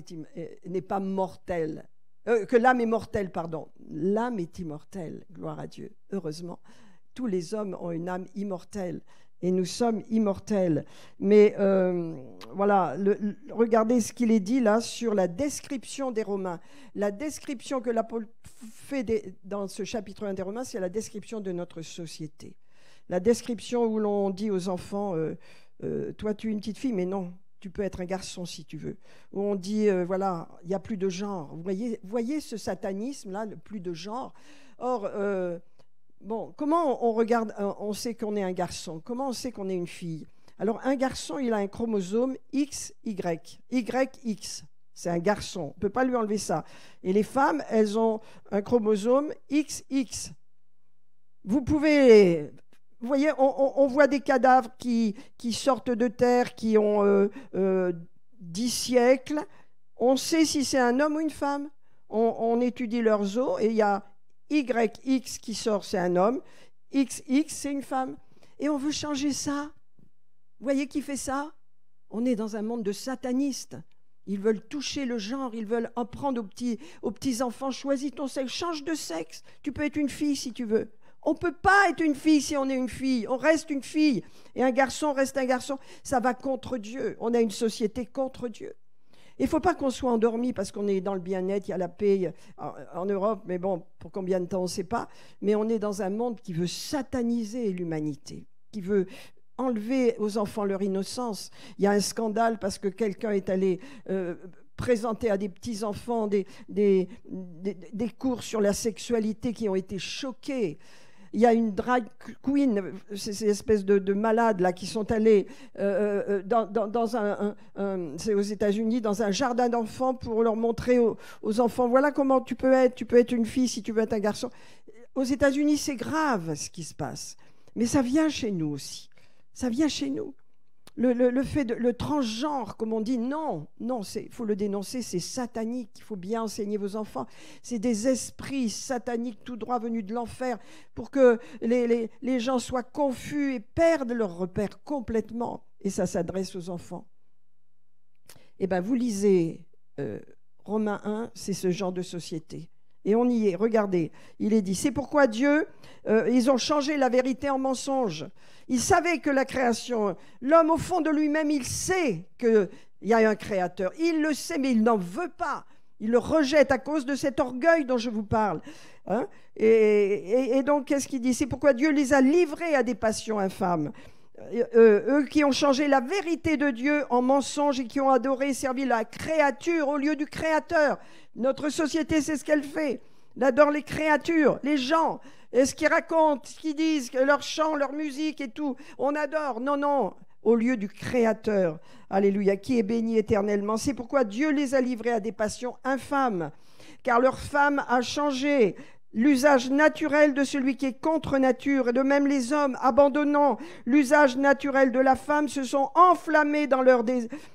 n'est pas mortelle. Que l'âme est mortelle, pardon. L'âme est immortelle, gloire à Dieu. Heureusement, tous les hommes ont une âme immortelle et nous sommes immortels. Mais voilà, regardez ce qu'il est dit là sur la description des Romains. La description que l'apôtre fait dans ce chapitre 1 des Romains, c'est la description de notre société. La description où l'on dit aux enfants, toi tu es une petite fille, mais non. Tu peux être un garçon si tu veux. Où on dit, voilà, il n'y a plus de genre. Vous voyez ce satanisme-là, le plus de genre. Or, bon, comment on regarde, on sait qu'on est un garçon? Comment on sait qu'on est une fille? Alors, un garçon, il a un chromosome XY. YX, c'est un garçon. On ne peut pas lui enlever ça. Et les femmes, elles ont un chromosome XX. Vous pouvez... Vous voyez, on voit des cadavres qui sortent de terre, qui ont 10 siècles. On sait si c'est un homme ou une femme. On étudie leurs os et il y a YX qui sort, c'est un homme. XX, c'est une femme. Et on veut changer ça. Vous voyez qui fait ça? On est dans un monde de satanistes. Ils veulent toucher le genre, ils veulent en prendre aux petits enfants. Choisis ton sexe, change de sexe. Tu peux être une fille si tu veux. On ne peut pas être une fille si on est une fille. On reste une fille. Et un garçon reste un garçon. Ça va contre Dieu. On a une société contre Dieu. Il ne faut pas qu'on soit endormi parce qu'on est dans le bien-être, il y a la paix en Europe, mais bon, pour combien de temps, on ne sait pas. Mais on est dans un monde qui veut sataniser l'humanité, qui veut enlever aux enfants leur innocence. Il y a un scandale parce que quelqu'un est allé... présenter à des petits-enfants des cours sur la sexualité qui ont été choqués. Il y a une drag queen, ces espèces de malades là qui sont allés c'est aux États-Unis, dans un jardin d'enfants pour leur montrer aux enfants, voilà comment tu peux être une fille si tu veux être un garçon. Aux États-Unis, c'est grave ce qui se passe, mais ça vient chez nous aussi. Ça vient chez nous. Le fait le transgenre, comme on dit, non, il faut le dénoncer, c'est satanique, il faut bien enseigner vos enfants. C'est des esprits sataniques tout droit venus de l'enfer pour que les gens soient confus et perdent leur repère complètement. Et ça s'adresse aux enfants. Eh bien, vous lisez Romains 1, c'est ce genre de société. Et on y est, regardez, il est dit, c'est pourquoi Dieu, ils ont changé la vérité en mensonge. Ils savaient que la création, l'homme au fond de lui-même, il sait qu'il y a un créateur. Il le sait, mais il n'en veut pas. Il le rejette à cause de cet orgueil dont je vous parle. Hein? Et donc, qu'est-ce qu'il dit? C'est pourquoi Dieu les a livrés à des passions infâmes. eux qui ont changé la vérité de Dieu en mensonge et qui ont adoré et servi la créature au lieu du Créateur. Notre société, c'est ce qu'elle fait. Elle adore les créatures, les gens, et ce qu'ils racontent, ce qu'ils disent, leur chant, leur musique et tout. On adore. Non, non, au lieu du Créateur. Alléluia, qui est béni éternellement. C'est pourquoi Dieu les a livrés à des passions infâmes, car leur femme a changé l'usage naturel de celui qui est contre nature, et de même les hommes, abandonnant l'usage naturel de la femme, se sont enflammés dans leurs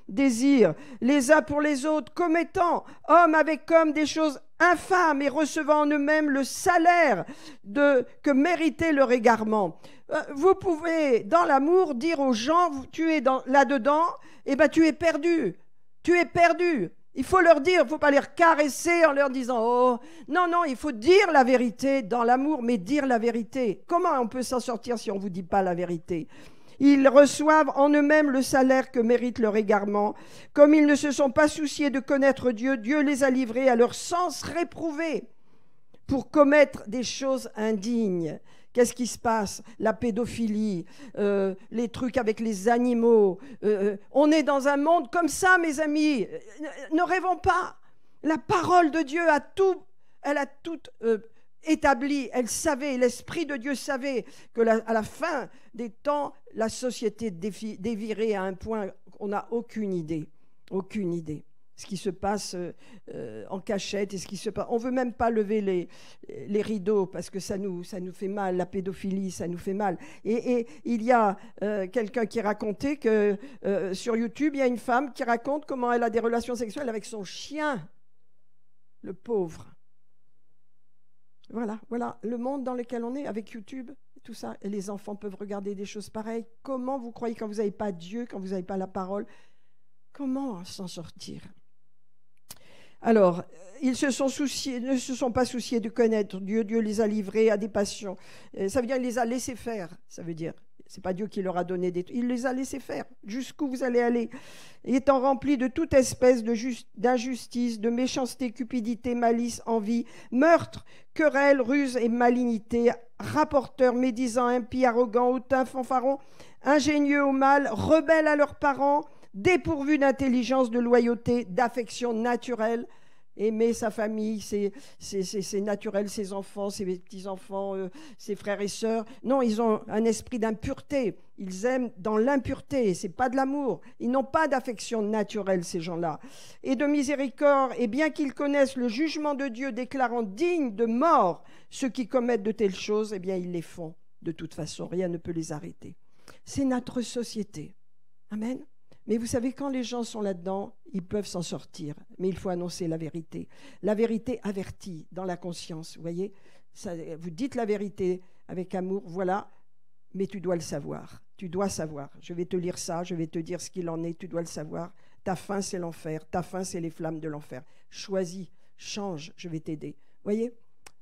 désirs, les uns pour les autres, commettant, homme avec homme, des choses infâmes et recevant en eux-mêmes le salaire que méritait leur égarement. Vous pouvez, dans l'amour, dire aux gens, tu es là-dedans, et ben tu es perdu, tu es perdu. Il faut leur dire, il ne faut pas les caresser en leur disant « Oh !» Non, non, il faut dire la vérité dans l'amour, mais dire la vérité. Comment on peut s'en sortir si on ne vous dit pas la vérité ? Ils reçoivent en eux-mêmes le salaire que mérite leur égarement. Comme ils ne se sont pas souciés de connaître Dieu, Dieu les a livrés à leur sens réprouvé pour commettre des choses indignes. Qu'est-ce qui se passe? La pédophilie, les trucs avec les animaux. On est dans un monde comme ça, mes amis. Ne rêvons pas. La parole de Dieu elle a tout établi. Elle savait, l'Esprit de Dieu savait que à la fin des temps, la société dévirait à un point qu'on n'a aucune idée. Aucune idée. Ce qui se passe en cachette et ce qui se passe. On ne veut même pas lever les rideaux parce que ça nous fait mal, la pédophilie, ça nous fait mal. Et il y a quelqu'un qui racontait que sur YouTube, il y a une femme qui raconte comment elle a des relations sexuelles avec son chien, le pauvre. Voilà le monde dans lequel on est avec YouTube, tout ça. Et les enfants peuvent regarder des choses pareilles. Comment vous croyez quand vous n'avez pas Dieu, quand vous n'avez pas la parole, comment s'en sortir ? Alors, ils ne se sont pas souciés de connaître Dieu. Dieu les a livrés à des passions. Ça veut dire qu'il les a laissés faire. Ça veut dire, c'est pas Dieu qui leur a donné des trucs. Il les a laissés faire. Jusqu'où vous allez aller? Étant remplis de toute espèce d'injustice, de méchanceté, cupidité, malice, envie, meurtre, querelle, ruse et malignité, rapporteurs, médisants, impies, arrogants, hautains, fanfarons, ingénieux au mal, rebelles à leurs parents, dépourvu d'intelligence, de loyauté, d'affection naturelle. Aimer sa famille, c'est naturel, ses enfants, ses petits-enfants, ses frères et sœurs. Non, ils ont un esprit d'impureté. Ils aiment dans l'impureté, ce n'est pas de l'amour. Ils n'ont pas d'affection naturelle, ces gens-là. Et de miséricorde, et bien qu'ils connaissent le jugement de Dieu déclarant dignes de mort ceux qui commettent de telles choses, eh bien ils les font. De toute façon, rien ne peut les arrêter. C'est notre société. Amen. Mais vous savez, quand les gens sont là-dedans, ils peuvent s'en sortir. Mais il faut annoncer la vérité. La vérité avertie dans la conscience. Vous voyez, vous dites la vérité avec amour, voilà, mais tu dois le savoir. Tu dois savoir. Je vais te lire ça, je vais te dire ce qu'il en est, tu dois le savoir. Ta fin, c'est l'enfer. Ta fin, c'est les flammes de l'enfer. Choisis, change, je vais t'aider. Vous voyez,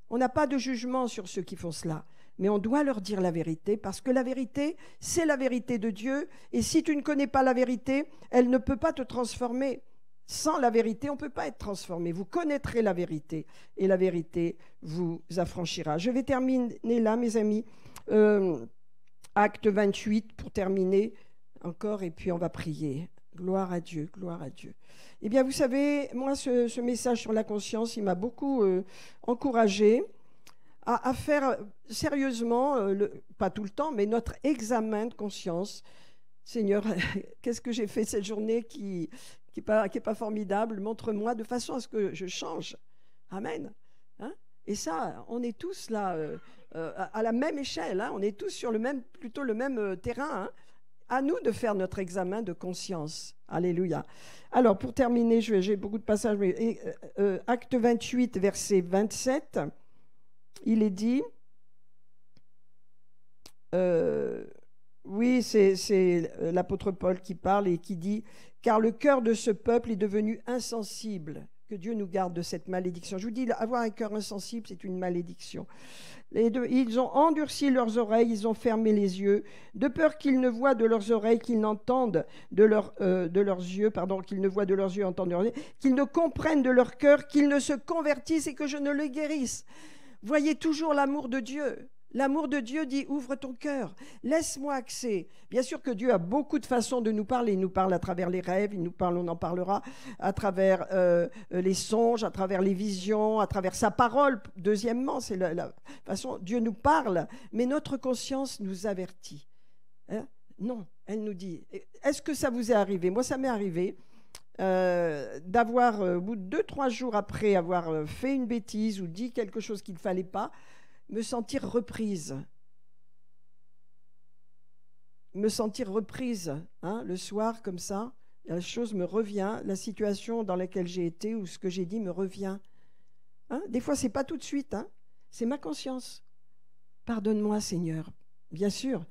on n'a pas de jugement sur ceux qui font cela. Mais on doit leur dire la vérité, parce que la vérité, c'est la vérité de Dieu. Et si tu ne connais pas la vérité, elle ne peut pas te transformer. Sans la vérité, on ne peut pas être transformé. Vous connaîtrez la vérité, et la vérité vous affranchira. Je vais terminer là, mes amis. Acte 28, pour terminer encore, et puis on va prier. Gloire à Dieu, gloire à Dieu. Eh bien, vous savez, moi, ce message sur la conscience, il m'a beaucoup encouragée à faire sérieusement, pas tout le temps, mais notre examen de conscience. Seigneur, qu'est-ce que j'ai fait cette journée qui n'est pas formidable? Montre-moi de façon à ce que je change. Amen. Hein? Et ça, on est tous là, à la même échelle. Hein? On est tous sur plutôt le même terrain. Hein? À nous de faire notre examen de conscience. Alléluia. Alors, pour terminer, j'ai beaucoup de passages. Mais, acte 28, verset 27. Il est dit, oui, c'est l'apôtre Paul qui parle et qui dit, car le cœur de ce peuple est devenu insensible. Que Dieu nous garde de cette malédiction. Je vous dis, avoir un cœur insensible, c'est une malédiction. Ils ont endurci leurs oreilles, ils ont fermé les yeux, de peur qu'ils ne voient de leurs oreilles, qu'ils n'entendent de leurs yeux, qu'ils ne voient de leurs yeux, entendent de leurs yeux, qu'ils ne comprennent de leur cœur, qu'ils ne se convertissent et que je ne les guérisse. Voyez toujours l'amour de Dieu. L'amour de Dieu dit ouvre ton cœur, laisse-moi accès. Bien sûr que Dieu a beaucoup de façons de nous parler. Il nous parle à travers les rêves, il nous parle, on en parlera, à travers les songes, à travers les visions, à travers sa parole. Deuxièmement, c'est la façon, Dieu nous parle, mais notre conscience nous avertit. Hein? Non, elle nous dit, est-ce que ça vous est arrivé? Moi, ça m'est arrivé. D'avoir, au bout de 2-3 jours après avoir fait une bêtise ou dit quelque chose qu'il ne fallait pas, me sentir reprise. Me sentir reprise, hein, le soir comme ça, la chose me revient, la situation dans laquelle j'ai été ou ce que j'ai dit me revient. Hein, des fois, ce n'est pas tout de suite, hein, c'est ma conscience. Pardonne-moi, Seigneur, bien sûr.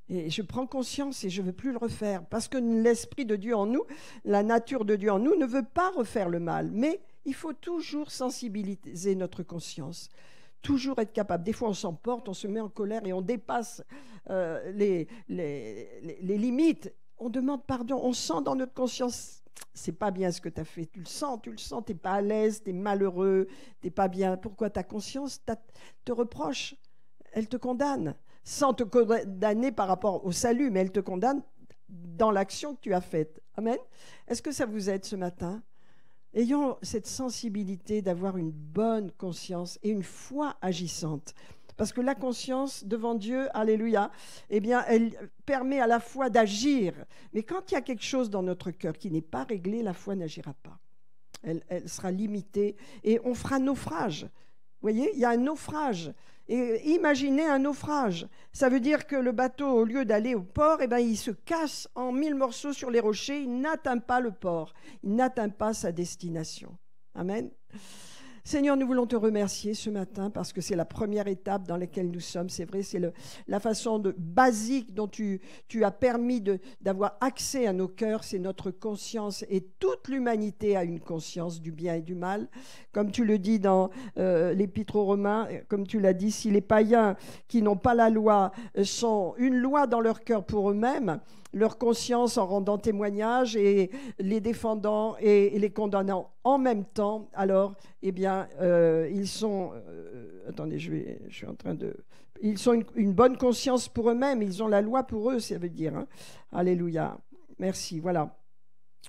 Et je prends conscience et je ne veux plus le refaire parce que l'Esprit de Dieu en nous, la nature de Dieu en nous ne veut pas refaire le mal. Mais il faut toujours sensibiliser notre conscience. Toujours être capable. Des fois, on s'emporte, on se met en colère et on dépasse les limites. On demande pardon. On sent dans notre conscience, c'est pas bien ce que tu as fait. Tu le sens, tu n'es pas à l'aise, tu es malheureux, tu n'es pas bien. Pourquoi? Ta conscience te reproche, elle te condamne. Sans te condamner par rapport au salut, mais elle te condamne dans l'action que tu as faite. Amen. Est-ce que ça vous aide ce matin? Ayons cette sensibilité d'avoir une bonne conscience et une foi agissante. Parce que la conscience devant Dieu, alléluia, eh bien, elle permet à la foi d'agir. Mais quand il y a quelque chose dans notre cœur qui n'est pas réglé, la foi n'agira pas. Elle sera limitée et on fera naufrage. Vous voyez, il y a un naufrage. Et imaginez un naufrage. Ça veut dire que le bateau, au lieu d'aller au port, eh ben, il se casse en 1000 morceaux sur les rochers. Il n'atteint pas le port. Il n'atteint pas sa destination. Amen. Seigneur, nous voulons te remercier ce matin parce que c'est la première étape dans laquelle nous sommes. C'est vrai, c'est la façon basique dont tu as permis d'avoir accès à nos cœurs. C'est notre conscience et toute l'humanité a une conscience du bien et du mal. Comme tu le dis dans l'Épître aux Romains, comme tu l'as dit, si les païens qui n'ont pas la loi sont une loi dans leur cœur pour eux-mêmes, leur conscience en rendant témoignage et les défendant et les condamnant en même temps, alors, eh bien, ils sont... attendez, je suis en train de... Ils sont une bonne conscience pour eux-mêmes, ils ont la loi pour eux, ça veut dire. Hein. Alléluia. Merci, voilà.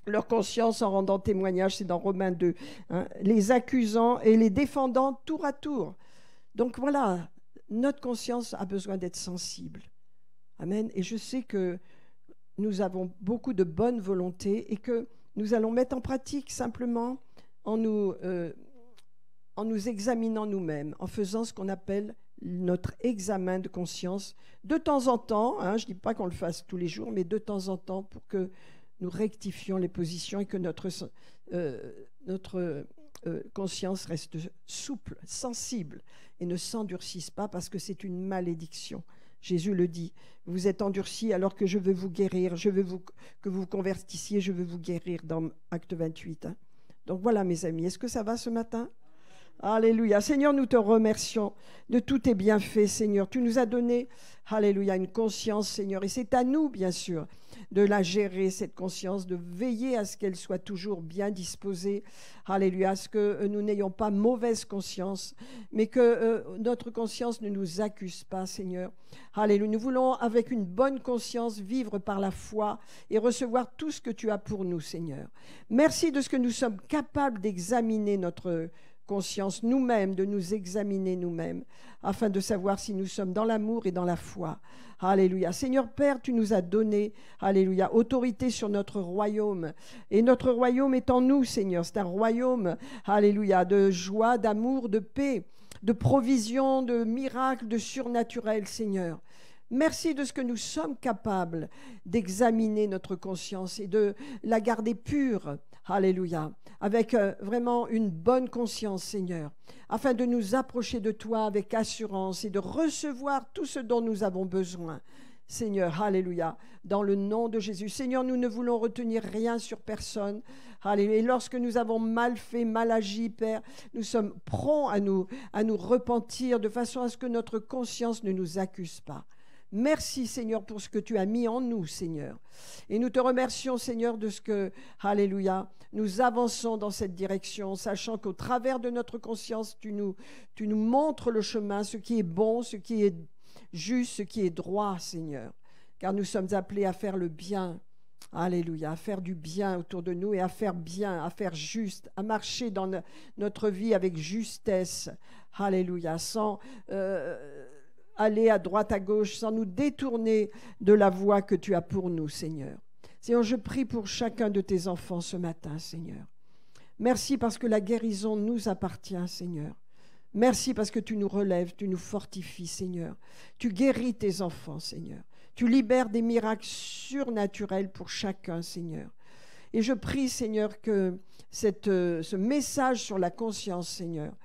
Leur conscience en rendant témoignage, c'est dans Romains 2. Hein, les accusant et les défendant tour à tour. Donc voilà, notre conscience a besoin d'être sensible. Amen. Et je sais que nous avons beaucoup de bonne volonté et que nous allons mettre en pratique simplement en nous examinant nous-mêmes, en faisant ce qu'on appelle notre examen de conscience de temps en temps. Hein, je ne dis pas qu'on le fasse tous les jours, mais de temps en temps pour que nous rectifions les positions et que notre conscience reste souple, sensible et ne s'endurcisse pas parce que c'est une malédiction. Jésus le dit, vous êtes endurcis alors que je veux vous guérir, je veux que vous vous convertissiez, je veux vous guérir dans Acte 28. Hein. Donc voilà mes amis, est-ce que ça va ce matin? Alléluia. Seigneur, nous te remercions de tous tes bienfaits, Seigneur. Tu nous as donné, alléluia, une conscience, Seigneur. Et c'est à nous, bien sûr, de la gérer, cette conscience, de veiller à ce qu'elle soit toujours bien disposée. Alléluia, à ce que nous n'ayons pas mauvaise conscience, mais que notre conscience ne nous accuse pas, Seigneur. Alléluia. Nous voulons, avec une bonne conscience, vivre par la foi et recevoir tout ce que tu as pour nous, Seigneur. Merci de ce que nous sommes capables d'examiner notre conscience nous-mêmes, de nous examiner nous-mêmes, afin de savoir si nous sommes dans l'amour et dans la foi. Alléluia. Seigneur Père, tu nous as donné, alléluia, autorité sur notre royaume. Et notre royaume est en nous, Seigneur. C'est un royaume, alléluia, de joie, d'amour, de paix, de provision, de miracles, de surnaturel, Seigneur. Merci de ce que nous sommes capables d'examiner notre conscience et de la garder pure. Alléluia. Avec vraiment une bonne conscience, Seigneur, afin de nous approcher de toi avec assurance et de recevoir tout ce dont nous avons besoin. Seigneur, alléluia, dans le nom de Jésus. Seigneur, nous ne voulons retenir rien sur personne. Alléluia. Et lorsque nous avons mal fait, mal agi, Père, nous sommes prompts à nous repentir de façon à ce que notre conscience ne nous accuse pas. Merci, Seigneur, pour ce que tu as mis en nous, Seigneur. Et nous te remercions, Seigneur, de ce que, alléluia, nous avançons dans cette direction, sachant qu'au travers de notre conscience, tu nous montres le chemin, ce qui est bon, ce qui est juste, ce qui est droit, Seigneur. Car nous sommes appelés à faire le bien. Alléluia, à faire du bien autour de nous et à faire bien, à faire juste, à marcher dans notre vie avec justesse. Alléluia, sans aller à droite, à gauche, sans nous détourner de la voie que tu as pour nous, Seigneur. Seigneur, je prie pour chacun de tes enfants ce matin, Seigneur. Merci parce que la guérison nous appartient, Seigneur. Merci parce que tu nous relèves, tu nous fortifies, Seigneur. Tu guéris tes enfants, Seigneur. Tu libères des miracles surnaturels pour chacun, Seigneur. Et je prie, Seigneur, que ce message sur la conscience, Seigneur,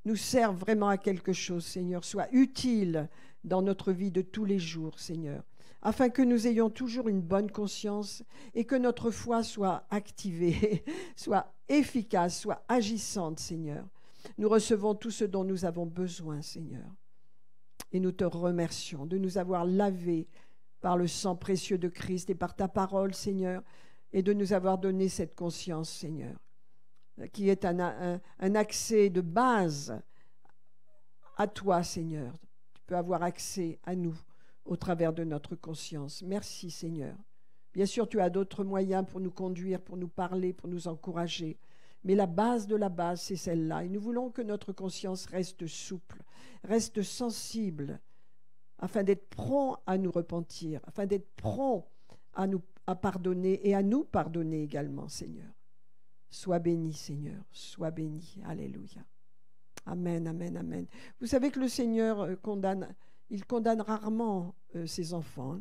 nous serve vraiment à quelque chose, Seigneur, soit utile dans notre vie de tous les jours, Seigneur, afin que nous ayons toujours une bonne conscience et que notre foi soit activée, soit efficace, soit agissante, Seigneur. Nous recevons tout ce dont nous avons besoin, Seigneur. Et nous te remercions de nous avoir lavés par le sang précieux de Christ et par ta parole, Seigneur, et de nous avoir donné cette conscience, Seigneur, qui est un accès de base à toi, Seigneur. Tu peux avoir accès à nous au travers de notre conscience. Merci, Seigneur. Bien sûr, tu as d'autres moyens pour nous conduire, pour nous parler, pour nous encourager. Mais la base de la base, c'est celle-là. Et nous voulons que notre conscience reste souple, reste sensible, afin d'être prompt à nous repentir, afin d'être prompt à pardonner et à nous pardonner également, Seigneur. Sois béni, Seigneur, sois béni. Alléluia. Amen, amen, amen. Vous savez que le Seigneur il condamne rarement ses enfants.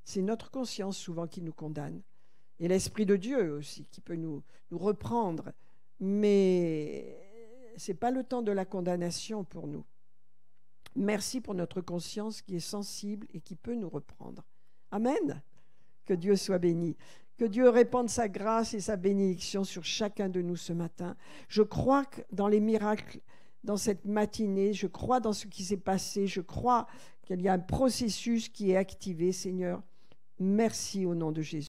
C'est notre conscience souvent qui nous condamne. Et l'Esprit de Dieu aussi qui peut nous reprendre. Mais ce n'est pas le temps de la condamnation pour nous. Merci pour notre conscience qui est sensible et qui peut nous reprendre. Amen. Que Dieu soit béni. Que Dieu répande sa grâce et sa bénédiction sur chacun de nous ce matin. Je crois que dans les miracles, dans cette matinée, je crois dans ce qui s'est passé. Je crois qu'il y a un processus qui est activé, Seigneur. Merci au nom de Jésus.